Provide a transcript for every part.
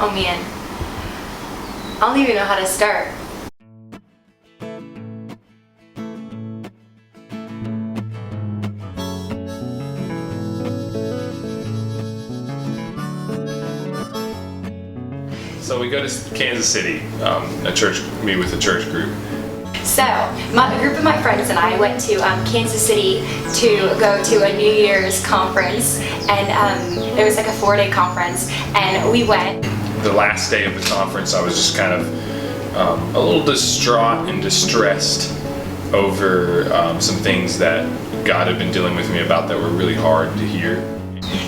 Oh man, I don't even know how to start. So we go to Kansas City, meet with a church group. So, a group of my friends and I went to Kansas City to go to a New Year's conference, and it was like a 4-day conference, and we went. The last day of the conference, I was just kind of a little distraught and distressed over some things that God had been dealing with me about that were really hard to hear.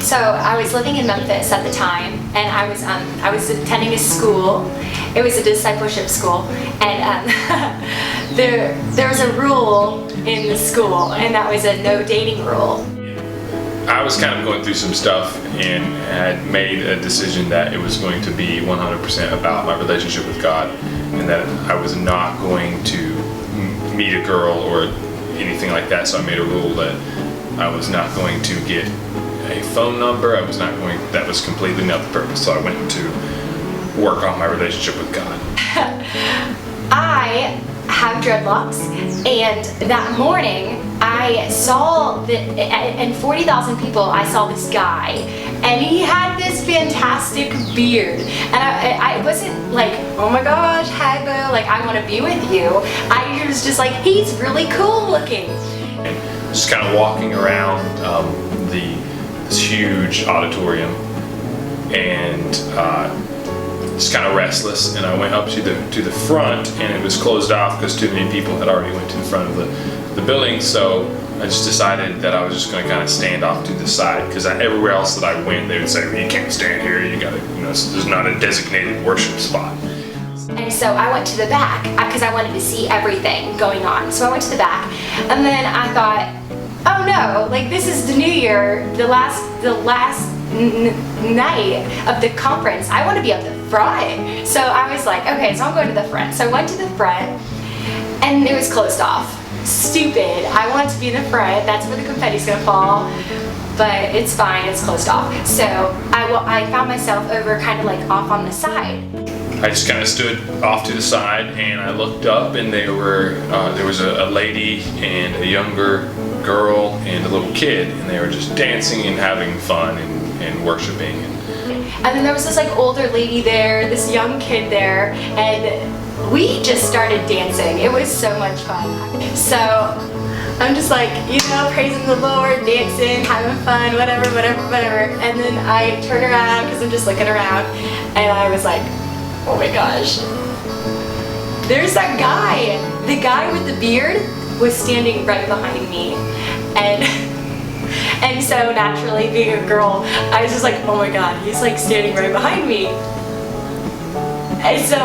So I was living in Memphis at the time, and I was attending a school. It was a discipleship school, and there was a rule in the school, and that was a no dating rule. I was kind of going through some stuff and had made a decision that it was going to be 100% about my relationship with God, and that I was not going to meet a girl or anything like that. So I made a rule that I was not going to get a phone number. That was completely not the purpose. So I went to work on my relationship with God. I have dreadlocks, and that morning I saw and 40,000 people, I saw this guy, and he had this fantastic beard, and I wasn't like, oh my gosh, hi boo, like I want to be with you. I was just like, he's really cool looking. And just kind of walking around this huge auditorium, and just kind of restless, and I went up to the front, and it was closed off because too many people had already went to the front of the building. So I just decided that I was just going to kind of stand off to the side, because everywhere else that I went, they would say, well, you can't stand here, you gotta, there's not a designated worship spot. And so I went to the back because I wanted to see everything going on. So I went to the back, and then I thought, oh no, like this is the New Year, the last night of the conference. I want to be up the front. So I was like, okay, so I'm going to the front. So I went to the front, and it was closed off. Stupid. I wanted to be in the front. That's where the confetti's gonna fall. But it's fine, it's closed off. So I found myself over kind of like off on the side. I just kind of stood off to the side, and I looked up, and there was a lady and a younger girl and a little kid, and they were just dancing and having fun and worshiping. And then there was this like older lady there, this young kid there, and we just started dancing. It was so much fun. So I'm just like, praising the Lord, dancing, having fun, whatever. And then I turn around because I'm just looking around, and I was like, oh my gosh, there's that guy. The guy with the beard was standing right behind me, and so naturally, being a girl, I was just like, oh my god, he's like standing right behind me. And so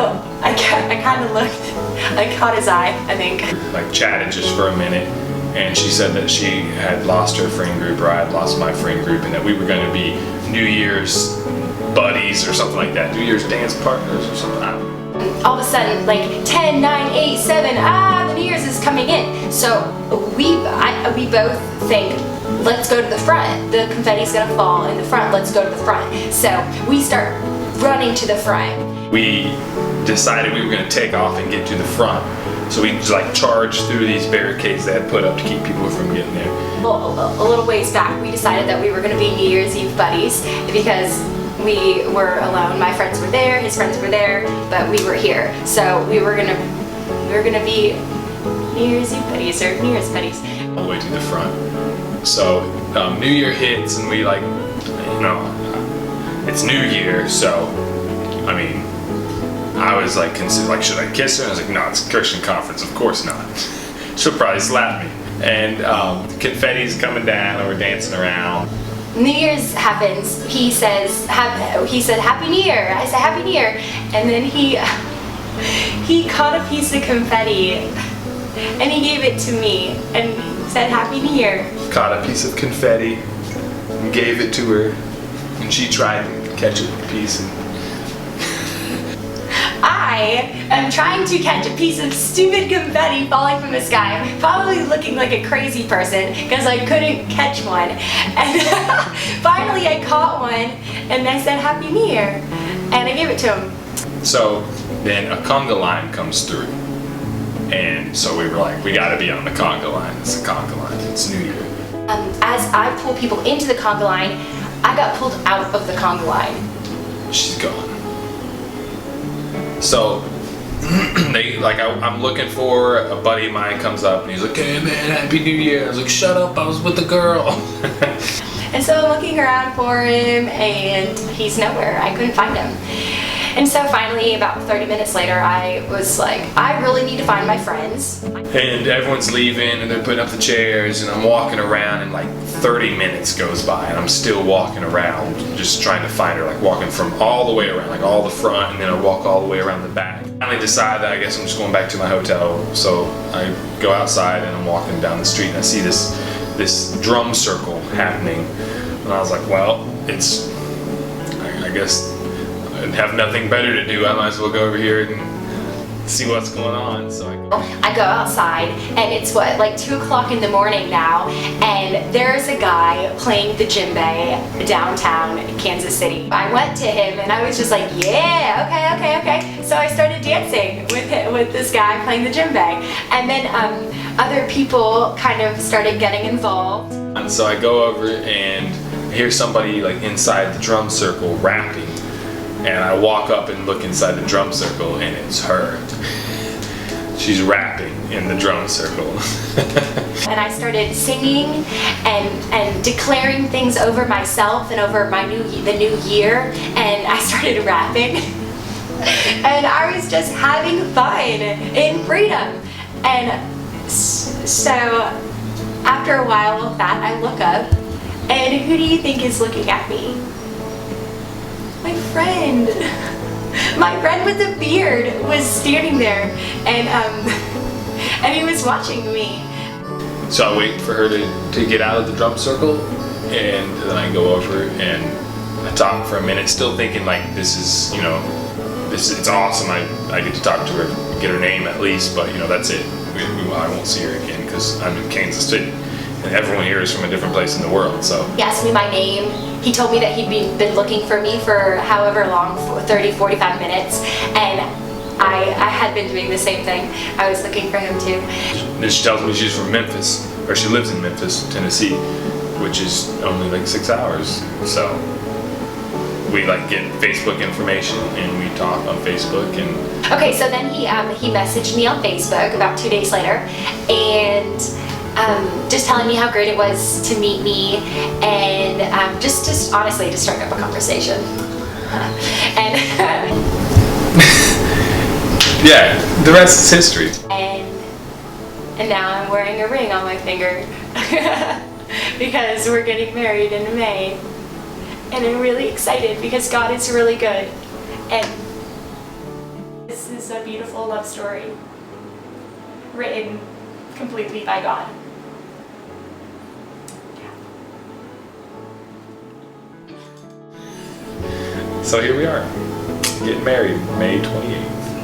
I kind of looked, I caught his eye, I think. Like chatted just for a minute, and she said that she had lost her friend group, or I had lost my friend group, and that we were going to be New Year's buddies or something like that, New Year's dance partners or something. All of a sudden, like 10, 9, 8, 7, the New Year's is coming in. So we both think, let's go to the front. The confetti's gonna fall in the front. Let's go to the front. So we start running to the front. We decided we were gonna take off and get to the front. So we just like charged through these barricades they had put up to keep people from getting there. Well, a little ways back, we decided that we were gonna be New Year's Eve buddies because we were alone. My friends were there, his friends were there, but we were here. So we were gonna be New Year's Eve buddies, or New Year's buddies. All the way to the front. So New Year hits, and we like, it's New Year, so I mean, I was like, should I kiss her? And I was like, no, it's a Christian conference, of course not. She'll probably slap me. And confetti's coming down, and we're dancing around. New Year's happens. He said Happy New Year. I said Happy New Year, and then he caught a piece of confetti and he gave it to me and said Happy New Year. Caught a piece of confetti and gave it to her, and she tried to catch a piece. I am trying to catch a piece of stupid confetti falling from the sky, probably looking like a crazy person because I couldn't catch one. And finally I caught one, and I said Happy New Year. and I gave it to him. So then a conga line comes through. And so we were like, we gotta be on the conga line. It's a conga line. It's New Year. As I pull people into the conga line, I got pulled out of the conga line. She's gone. So I'm looking for a buddy of mine comes up and he's like, hey man, Happy New Year. I was like, shut up, I was with the girl. And so I'm looking around for him and he's nowhere. I couldn't find him. And so finally, about 30 minutes later, I was like, I really need to find my friends. And everyone's leaving and they're putting up the chairs and I'm walking around and like 30 minutes goes by and I'm still walking around just trying to find her, like walking from all the way around, like all the front, and then I walk all the way around the back. I finally decide that I guess I'm just going back to my hotel. So I go outside and I'm walking down the street and I see this drum circle happening. And I was like, well, I guess I have nothing better to do. I might as well go over here and see what's going on. So I go outside and it's like 2 o'clock in the morning now, and there's a guy playing the djembe downtown Kansas City. I went to him and I was just like, yeah, okay. So I started dancing with this guy playing the djembe, and then other people kind of started getting involved. And so I go over and I hear somebody like inside the drum circle rapping. And I walk up and look inside the drum circle and it's her. She's rapping in the drum circle. And I started singing and declaring things over myself and over the new year, and I started rapping. And I was just having fun in freedom. And so after a while of that, I look up, and who do you think is looking at me? My friend with the beard was standing there, and he was watching me. So I wait for her to get out of the drum circle, and then I go over and I talk for a minute, still thinking like it's awesome. I get to talk to her, get her name at least, but that's it. I won't see her again because I'm in Kansas City. And everyone here is from a different place in the world, so. He asked me my name. He told me that he'd been looking for me for however long, 30, 45 minutes, and I had been doing the same thing. I was looking for him too. Then she tells me she's from Memphis, or she lives in Memphis, Tennessee, which is only like 6 hours. So we like get Facebook information and we talk on Facebook. And okay, so then he messaged me on Facebook about 2 days later, and just telling me how great it was to meet me, and just honestly to start up a conversation. And yeah, the rest is history. And now I'm wearing a ring on my finger because we're getting married in May, and I'm really excited because God is really good, and this is a beautiful love story written completely by God. So here we are, getting married May 28th.